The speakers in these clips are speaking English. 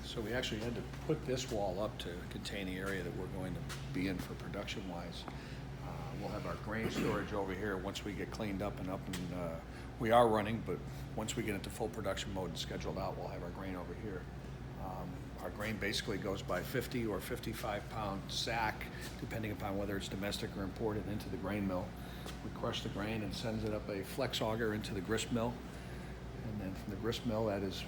So we actually had to put this wall up to contain the area that we're going to be in for production-wise. We'll have our grain storage over here once we get cleaned up and we are running, but once we get into full production mode and scheduled out, we'll have our grain over here. Our grain basically goes by 50 or 55 pound sack, depending upon whether it's domestic or imported, into the grain mill. We crush the grain and sends it up a flex auger into the grist mill. And then from the grist mill, that is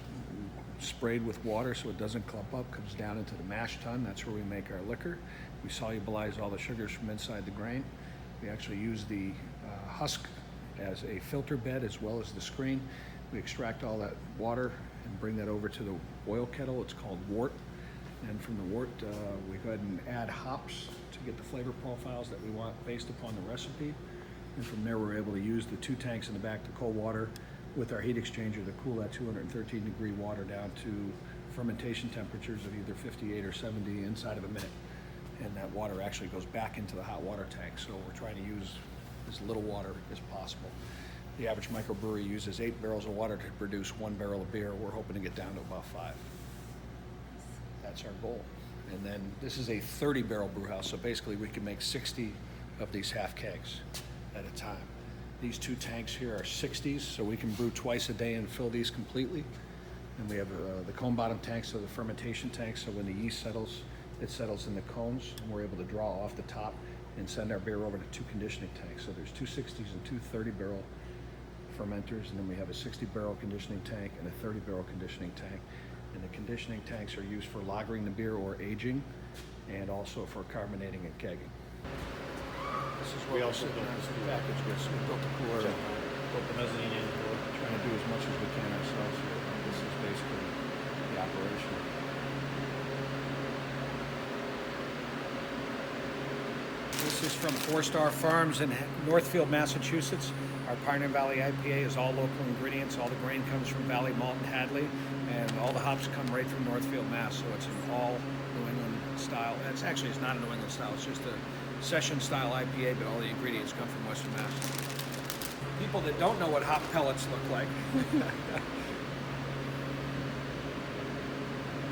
sprayed with water so it doesn't clump up, comes down into the mash tun. That's where we make our liquor. We solubilize all the sugars from inside the grain. We actually use the husk as a filter bed as well as the screen. We extract all that water and bring that over to the oil kettle. It's called wort. And from the wort, we go ahead and add hops to get the flavor profiles that we want based upon the recipe. And from there, we're able to use the 2 tanks in the back, the cold water, with our heat exchanger to cool that 213 degree water down to fermentation temperatures of either 58 or 70 inside of a minute. And that water actually goes back into the hot water tank. So we're trying to use as little water as possible. The average microbrewery uses 8 barrels of water to produce 1 barrel of beer. We're hoping to get down to about 5. That's our goal. And then this is a 30 barrel brew house. So basically we can make 60 of these half kegs at a time. These 2 tanks here are 60s, so we can brew twice a day and fill these completely. And we have the cone bottom tanks, so the fermentation tanks, so when the yeast settles, it settles in the cones, and we're able to draw off the top and send our beer over to 2 conditioning tanks. So there's 2 60s and 2 30 barrel fermenters, and then we have a 60 barrel conditioning tank and a 30 barrel conditioning tank. And the conditioning tanks are used for lagering the beer or aging, and also for carbonating and kegging. This is what we also built this package with. So we built the cooler, built the mezzanine in, we're trying to do as much as we can ourselves here. This is basically the operation. This is from 4 Star Farms in Northfield, Massachusetts. Our Pioneer Valley IPA is all local ingredients. All the grain comes from Valley Malt and Hadley, and all the hops come right from Northfield, Mass. So it's an all New England style. It's not a New England style. It's just a session style IPA, but all the ingredients come from Western Mass. People that don't know what hop pellets look like,